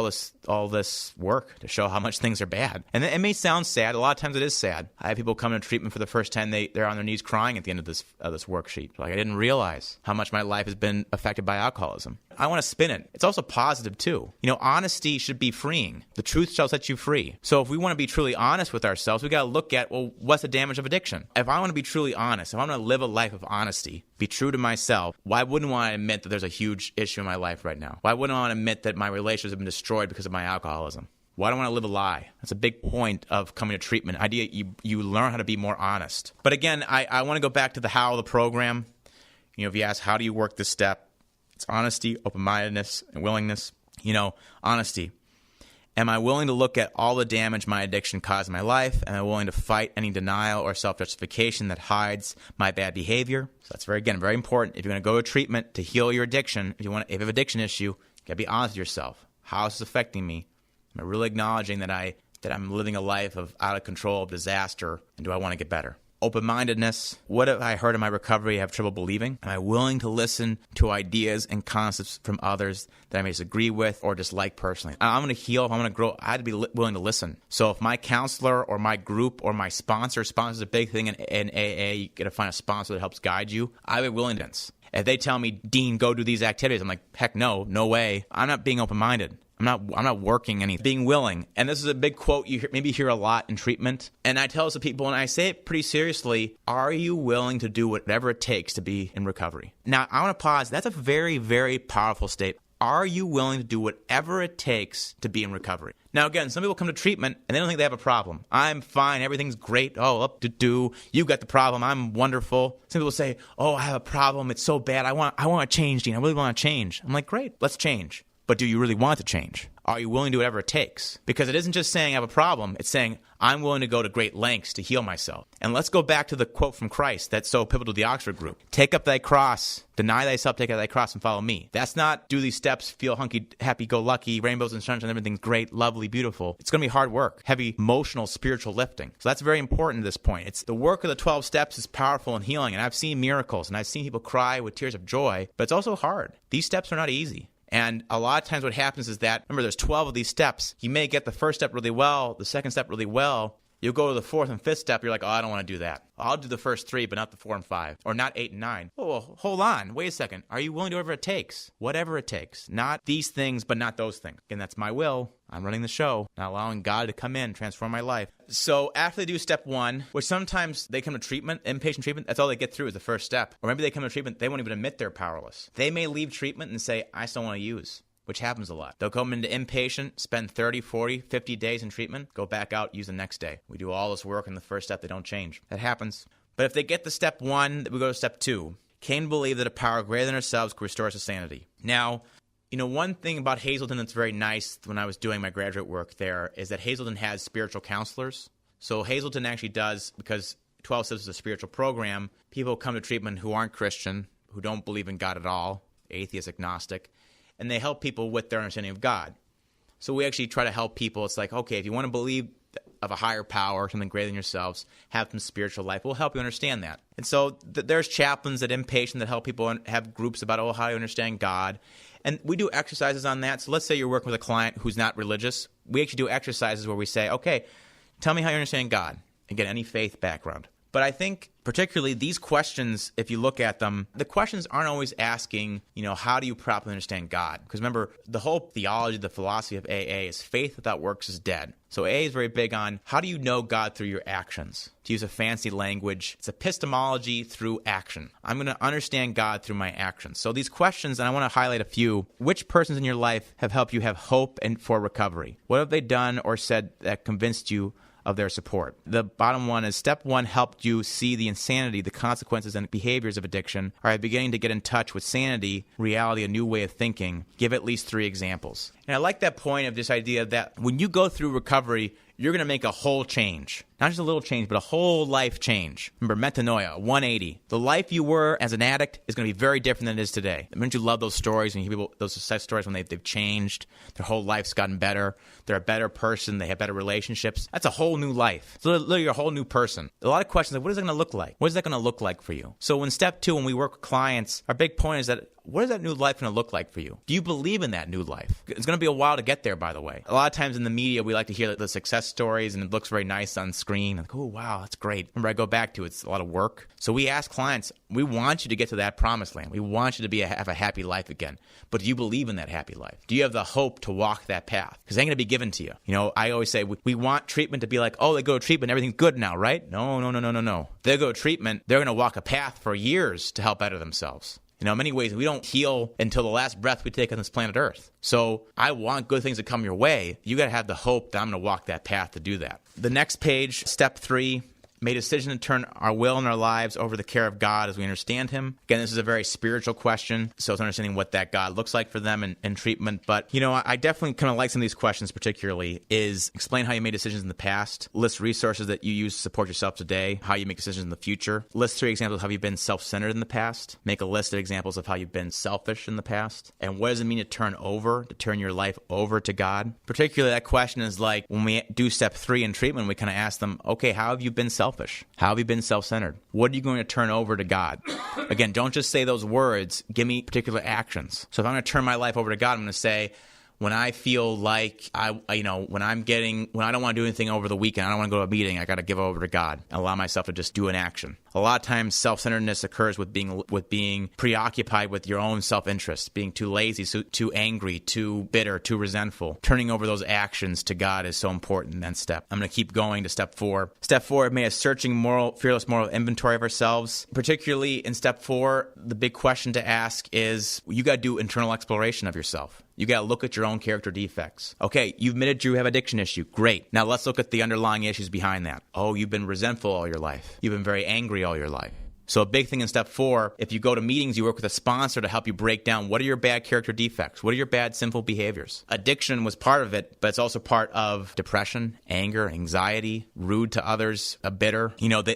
all this work to show how much things are bad. And it may sound sad. A lot of times it is sad. I have people come to treatment for the first time. They're on their knees crying at the end of this worksheet. Like, I didn't realize how much my life has been affected by alcoholism. I want to spin it. It's also positive, too. Honesty should be freeing. The truth shall set you free. So if we want to be truly honest with ourselves, we got to look at, well, what's the damage of addiction? If I want to be truly honest, if I want to live a life of honesty, be true to myself, why wouldn't I want to admit that there's a huge issue in my life right now? Why wouldn't I want to admit that my relationships have been destroyed because of my alcoholism? Why do I want to live a lie? That's a big point of coming to treatment. Idea you learn how to be more honest. But again, I want to go back to the how of the program. If you ask, how do you work this step? It's honesty, open-mindedness, and willingness. Honesty. Am I willing to look at all the damage my addiction caused in my life? Am I willing to fight any denial or self-justification that hides my bad behavior? So that's very important. If you're going to go to treatment to heal your addiction, if you have an addiction issue, you got to be honest with yourself. How is this affecting me? Am I really acknowledging that I'm living a life of out of control, of disaster, and do I want to get better? Open-mindedness. What have I heard in my recovery I have trouble believing? Am I willing to listen to ideas and concepts from others that I may disagree with or dislike personally? I'm going to heal. If I'm going to grow, I had to be willing to listen. So if my counselor or my group or my sponsor is a big thing in AA, you got to find a sponsor that helps guide you. I would be willing to. If they tell me, Dean, go do these activities, I'm like, heck no way. I'm not being open-minded. I'm not working anything. Being willing. And this is a big quote you maybe hear a lot in treatment. And I tell this to people, and I say it pretty seriously, are you willing to do whatever it takes to be in recovery? Now, I want to pause. That's a very, very powerful statement. Are you willing to do whatever it takes to be in recovery? Now, again, some people come to treatment and they don't think they have a problem. I'm fine. Everything's great. Oh, up to do. You got the problem. I'm wonderful. Some people say, oh, I have a problem. It's so bad. I want to change, Dean. I really want to change. I'm like, great. Let's change. But do you really want to change? Are you willing to do whatever it takes? Because it isn't just saying I have a problem. It's saying I'm willing to go to great lengths to heal myself. And let's go back to the quote from Christ that's so pivotal to the Oxford group. Take up thy cross, deny thyself, take up thy cross, and follow me. That's not do these steps, feel hunky, happy-go-lucky, rainbows and sunshine, everything's great, lovely, beautiful. It's going to be hard work, heavy, emotional, spiritual lifting. So that's very important at this point. It's the work of the 12 steps is powerful and healing. And I've seen miracles, and I've seen people cry with tears of joy, but it's also hard. These steps are not easy. And a lot of times what happens is that, remember, there's 12 of these steps. You may get the first step really well, the second step really well. You'll go to the fourth and fifth step. You're like, oh, I don't want to do that. I'll do the first three, but not the 4 and 5, or not 8 and 9. Oh, well, hold on. Wait a second. Are you willing to do whatever it takes? Whatever it takes. Not these things, but not those things. Again, that's my will. I'm running the show, not allowing God to come in, transform my life. So after they do step 1, which sometimes they come to treatment, inpatient treatment, that's all they get through is the first step. Or maybe they come to treatment, they won't even admit they're powerless. They may leave treatment and say, I still want to use. Which happens a lot. They'll come into inpatient, spend 30, 40, 50 days in treatment, go back out, use the next day. We do all this work in the first step, they don't change. That happens. But if they get to step 1, we go to step 2. Came to believe that a power greater than ourselves could restore us to sanity. Now, one thing about Hazelden that's very nice when I was doing my graduate work there is that Hazelden has spiritual counselors. So Hazelden actually does, because 12 Steps is a spiritual program, people come to treatment who aren't Christian, who don't believe in God at all, atheist, agnostic, and they help people with their understanding of God. So we actually try to help people. It's like, okay, if you want to believe of a higher power, something greater than yourselves, have some spiritual life, we'll help you understand that. And so there's chaplains at inpatient that help people have groups about, how do you understand God? And we do exercises on that. So let's say you're working with a client who's not religious. We actually do exercises where we say, okay, tell me how you understand God. Again, any faith background. But I think particularly these questions, if you look at them, the questions aren't always asking, how do you properly understand God? Because remember, the whole theology, the philosophy of AA is faith without works is dead. So AA is very big on how do you know God through your actions? To use a fancy language, it's epistemology through action. I'm going to understand God through my actions. So these questions, and I want to highlight a few. Which persons in your life have helped you have hope and for recovery? What have they done or said that convinced you of their support? The bottom one is step 1 helped you see the insanity, the consequences, and behaviors of addiction. Are you beginning to get in touch with sanity, reality, a new way of thinking? Give at least 3 examples. And I like that point of this idea that when you go through recovery, you're going to make a whole change. Not just a little change, but a whole life change. Remember, metanoia, 180. The life you were as an addict is going to be very different than it is today. Don't you love those stories when you hear people, those success stories when they've changed, their whole life's gotten better, they're a better person, they have better relationships? That's a whole new life. It's literally a whole new person. A lot of questions like, what is it going to look like? What is that going to look like for you? So in step 2, when we work with clients, our big point is that what is that new life going to look like for you? Do you believe in that new life? It's going to be a while to get there, by the way. A lot of times in the media, we like to hear the success stories, and it looks very nice on screen. Like, oh, wow, that's great. Remember, I go back to it's a lot of work. So we ask clients, we want you to get to that promised land. We want you to have a happy life again. But do you believe in that happy life? Do you have the hope to walk that path? Because it ain't going to be given to you. I always say we want treatment to be like, oh, they go to treatment, everything's good now, right? No. They go to treatment, they're going to walk a path for years to help better themselves. In many ways, we don't heal until the last breath we take on this planet Earth. So I want good things to come your way. You got to have the hope that I'm going to walk that path to do that. The next page, step 3, made a decision to turn our will and our lives over to the care of God as we understand Him. Again, this is a very spiritual question, so it's understanding what that God looks like for them in treatment. But, I definitely kind of like some of these questions particularly is explain how you made decisions in the past, list resources that you use to support yourself today, how you make decisions in the future, list 3 examples of how you've been self-centered in the past, make a list of examples of how you've been selfish in the past, and what does it mean to turn your life over to God? Particularly that question is like when we do step 3 in treatment, we kind of ask them, okay, how have you been selfish? How have you been self-centered? What are you going to turn over to God? Again, don't just say those words. Give me particular actions. So if I'm going to turn my life over to God, I'm going to say, when I feel like when I don't want to do anything over the weekend, I don't want to go to a meeting, I got to give over to God and allow myself to just do an action. A lot of times, self-centeredness occurs with being preoccupied with your own self-interest, being too lazy, too angry, too bitter, too resentful. Turning over those actions to God is so important in that step. I'm going to keep going to step 4. Step 4, made a searching, fearless moral inventory of ourselves. Particularly in step 4, the big question to ask is, you got to do internal exploration of yourself. You got to look at your own character defects. Okay, you've admitted you have addiction issue. Great. Now let's look at the underlying issues behind that. Oh, you've been resentful all your life. You've been very angry all your life. So a big thing in step 4, if you go to meetings, you work with a sponsor to help you break down what are your bad character defects? What are your bad sinful behaviors? Addiction was part of it, but it's also part of depression, anger, anxiety, rude to others, bitter.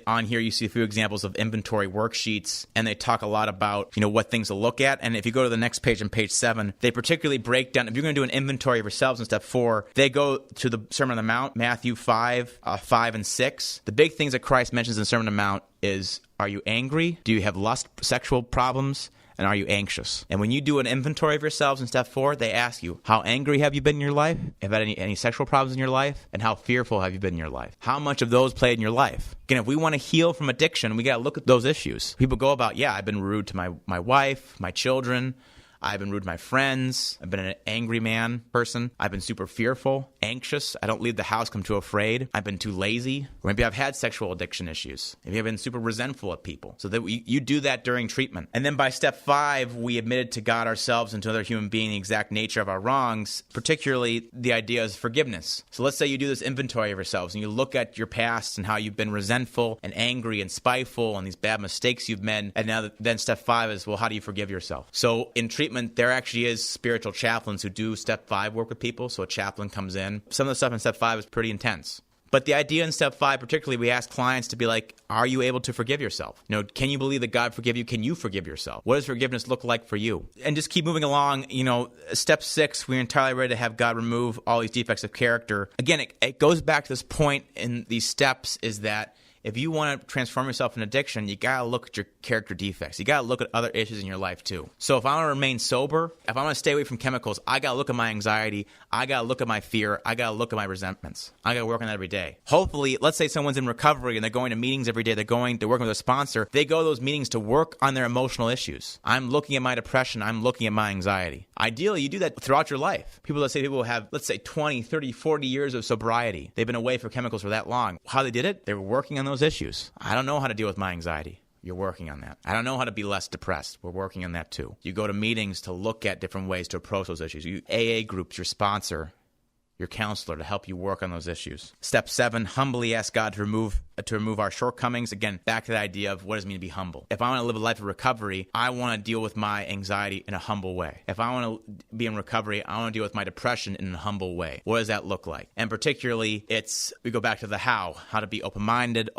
On here you see a few examples of inventory worksheets, and they talk a lot about, what things to look at. And if you go to the next page on page 7, they particularly break down, if you're going to do an inventory of yourselves in step 4, they go to the Sermon on the Mount, Matthew 5 and 6. The big things that Christ mentions in the Sermon on the Mount is, are you angry? Do you have lust, sexual problems? And are you anxious? And when you do an inventory of yourselves in step 4, they ask you, how angry have you been in your life? Have you had any sexual problems in your life? And how fearful have you been in your life? How much of those played in your life? Again, if we want to heal from addiction, we got to look at those issues. People go about, I've been rude to my wife, my children. I've been rude to my friends. I've been an angry person. I've been super fearful, anxious. I don't leave the house, I'm too afraid. I've been too lazy. Or maybe I've had sexual addiction issues. Maybe I've been super resentful at people. So that you do that during treatment. And then by step 5, we admitted to God, ourselves, and to another human being the exact nature of our wrongs, particularly the idea is forgiveness. So let's say you do this inventory of yourselves and you look at your past and how you've been resentful and angry and spiteful and these bad mistakes you've made. And now then step 5 is, well, how do you forgive yourself? So in treatment, there actually is spiritual chaplains who do step 5 work with people. So a chaplain comes in. Some of the stuff in step 5 is pretty intense. But the idea in step 5, particularly, we ask clients to be like, are you able to forgive yourself? Can you believe that God forgive you? Can you forgive yourself? What does forgiveness look like for you? And just keep moving along. Step 6, we're entirely ready to have God remove all these defects of character. Again, it goes back to this point in these steps is that If you want to transform yourself in addiction, you got to look at your character defects. You got to look at other issues in your life too. So if I want to remain sober, if I want to stay away from chemicals, I got to look at my anxiety. I got to look at my fear. I got to look at my resentments. I got to work on that every day. Hopefully, let's say someone's in recovery and they're going to meetings every day. They're going to work with a sponsor. They go to those meetings to work on their emotional issues. I'm looking at my depression. I'm looking at my anxiety. Ideally, you do that throughout your life. People have, let's say, 20, 30, 40 years of sobriety. They've been away from chemicals for that long. How they did it? They were working on those issues. I don't know how to deal with my anxiety. You're working on that. I don't know how to be less depressed. We're working on that too. You go to meetings to look at different ways to approach those issues. AA groups, your sponsor, your counselor to help you work on those issues. Step 7, humbly ask God to remove our shortcomings. Again, back to the idea of what does it mean to be humble. If I want to live a life of recovery, I want to deal with my anxiety in a humble way. If I want to be in recovery, I want to deal with my depression in a humble way. What does that look like? And particularly, we go back to the how to be open-minded,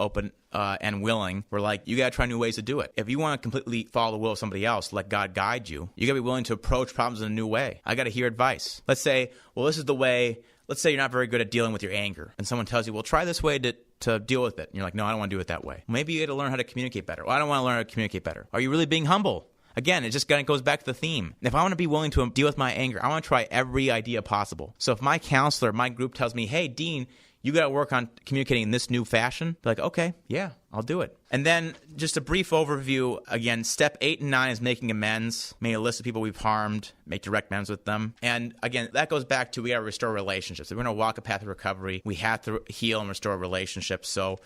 and willing. We're like, you got to try new ways to do it. If you want to completely follow the will of somebody else, let God guide you, you got to be willing to approach problems in a new way. I got to hear advice. Let's say, well, this is the way. Let's say you're not very good at dealing with your anger, and someone tells you, well, try this way to deal with it. And you're like, no, I don't want to do it that way. Maybe you got to learn how to communicate better. Well, I don't want to learn how to communicate better. Are you really being humble? Again, it just kind of goes back to the theme. If I want to be willing to deal with my anger, I want to try every idea possible. So if my counselor, my group tells me, hey, Dean, you got to work on communicating in this new fashion, be like, okay, yeah, I'll do it. And then just a brief overview. Again, step 8 and 9 is making amends, make a list of people we've harmed, make direct amends with them. And again, that goes back to we got to restore relationships. If we're going to walk a path of recovery, we have to heal and restore relationships. So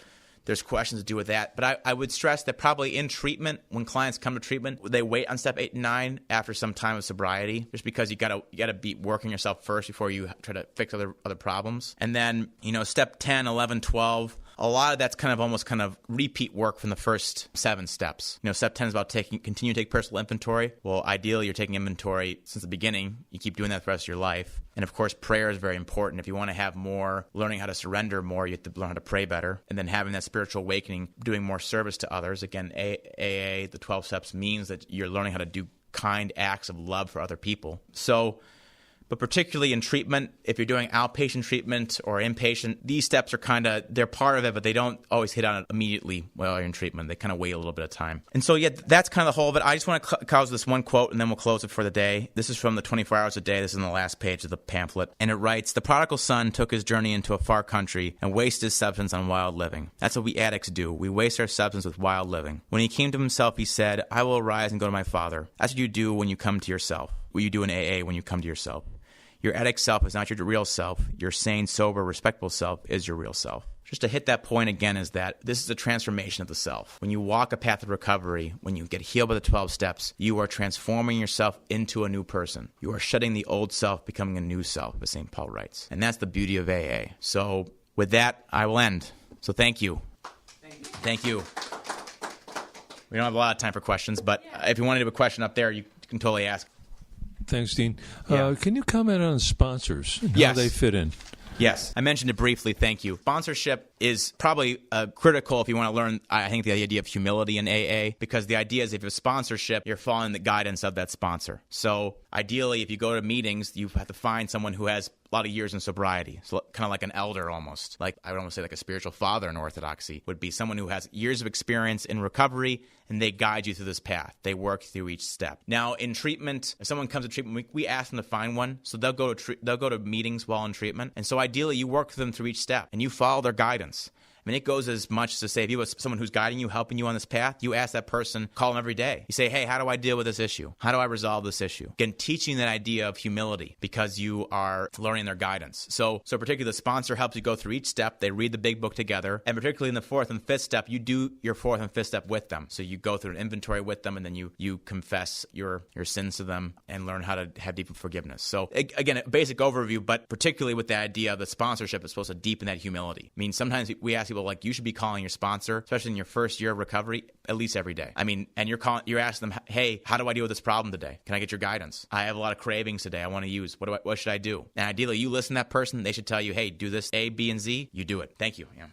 there's questions to do with that. But I would stress that probably in treatment, when clients come to treatment, they wait on step 8 and 9 after some time of sobriety, just because you gotta be working yourself first before you try to fix other problems. And then, step 10, 11, 12, a lot of that's almost repeat work from the first 7 steps. Step 10 is about continue to take personal inventory. Well, ideally, you're taking inventory since the beginning. You keep doing that for the rest of your life. And of course, prayer is very important. If you want to have more, learning how to surrender more, you have to learn how to pray better. And then having that spiritual awakening, doing more service to others. Again, AA, the 12 steps, means that you're learning how to do kind acts of love for other people. But particularly in treatment, if you're doing outpatient treatment or inpatient, these steps are they're part of it, but they don't always hit on it immediately while you're in treatment. They wait a little bit of time. And so, that's the whole of it. I just want to close this one quote, and then we'll close it for the day. This is from the 24 Hours a Day. This is on the last page of the pamphlet. And it writes, "The prodigal son took his journey into a far country and wasted his substance on wild living. That's what we addicts do. We waste our substance with wild living. When he came to himself, he said, I will arise and go to my father. That's what you do when you come to yourself. What you do in AA when you come to yourself. Your addict self is not your real self. Your sane, sober, respectable self is your real self." Just to hit that point again is that this is a transformation of the self. When you walk a path of recovery, when you get healed by the 12 steps, you are transforming yourself into a new person. You are shedding the old self, becoming a new self, as St. Paul writes. And that's the beauty of AA. So with that, I will end. So thank you. Thank you. We don't have a lot of time for questions, but if you want to do a question up there, you can totally ask. Thanks, Dean. Yeah. Can you comment on sponsors and Yes. how they fit in? Yes, I mentioned it briefly. Thank you. Sponsorship is probably critical if you want to learn, I think, the idea of humility in AA, because the idea is if you have sponsorship, you're following the guidance of that sponsor. So ideally, if you go to meetings, you have to find someone who has a lot of years in sobriety. So kind of like an elder almost. Like I would almost say like a spiritual father in Orthodoxy would be someone who has years of experience in recovery, and they guide you through this path. They work through each step. Now, in treatment, if someone comes to treatment, we ask them to find one. So they'll go to meetings while in treatment. And so ideally, you work with them through each step, and you follow their guidance. I mean, it goes as much as to say, if you have someone who's guiding you, helping you on this path, you ask that person, call them every day. You say, hey, how do I deal with this issue? How do I resolve this issue? Again, teaching that idea of humility because you are learning their guidance. So particularly the sponsor helps you go through each step. They read the big book together. And particularly in the 4th and 5th step, you do your 4th and 5th step with them. So you go through an inventory with them, and then you confess your sins to them and learn how to have deep forgiveness. So again, a basic overview, but particularly with the idea of the sponsorship is supposed to deepen that humility. I mean, sometimes we ask people, like, you should be calling your sponsor, especially in your first year of recovery, at least every day. I mean, and you're asking them, hey, how do I deal with this problem today? Can I get your guidance? I have a lot of cravings today I want to use. What should I do? And ideally, you listen to that person. They should tell you, hey, do this A, B, and Z. You do it. Thank you. Yeah.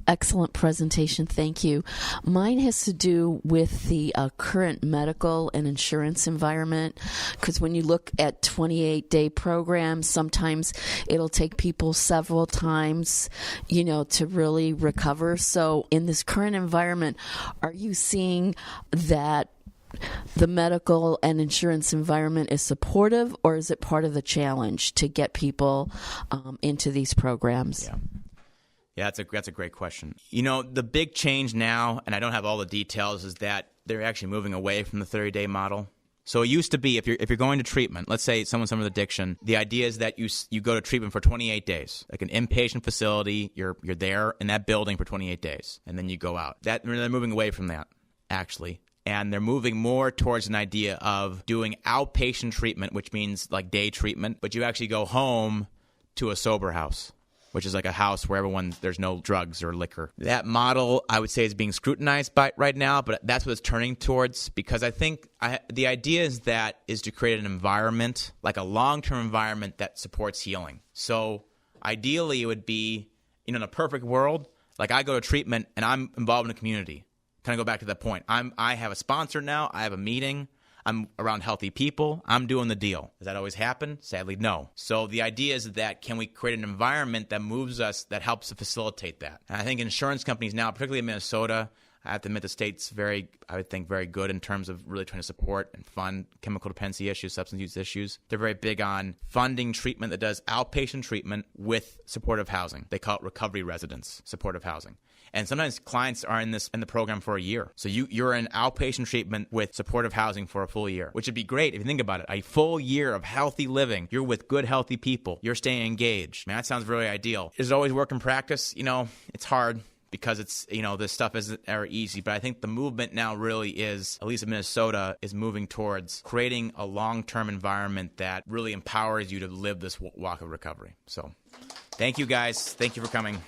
Excellent presentation. Thank you. Mine has to do with the current medical and insurance environment, because when you look at 28-day programs, sometimes it'll take people several times, to really recover. So in this current environment, are you seeing that the medical and insurance environment is supportive, or is it part of the challenge to get people into these programs? Yeah, that's a great question. The big change now, and I don't have all the details, is that they're actually moving away from the 30-day model. So it used to be if you're going to treatment, let's say someone's with addiction, the idea is that you go to treatment for 28 days, like an inpatient facility. You're there in that building for 28 days, and then you go out. They're moving away from that, actually. And they're moving more towards an idea of doing outpatient treatment, which means like day treatment, but you actually go home to a sober house, which is like a house where there's no drugs or liquor. That model, I would say, is being scrutinized right now, but that's what it's turning towards, because I think the idea is to create an environment, like a long-term environment that supports healing. So ideally, it would be, in a perfect world, like I go to treatment and I'm involved in a community. Kind of go back to that point. I have a sponsor now. I have a meeting. I'm around healthy people. I'm doing the deal. Does that always happen? Sadly, no. So the idea is that can we create an environment that moves us, that helps to facilitate that? And I think insurance companies now, particularly in Minnesota, I have to admit the state's I would think, very good in terms of really trying to support and fund chemical dependency issues, substance use issues. They're very big on funding treatment that does outpatient treatment with supportive housing. They call it recovery residence supportive housing. And sometimes clients are in the program for a year. So you're in outpatient treatment with supportive housing for a full year, which would be great if you think about it. A full year of healthy living. You're with good, healthy people. You're staying engaged. Man, that sounds really ideal. Does it always work in practice? It's hard, because it's, this stuff isn't ever easy. But I think the movement now really is, at least in Minnesota, is moving towards creating a long-term environment that really empowers you to live this walk of recovery. So thank you, guys. Thank you for coming.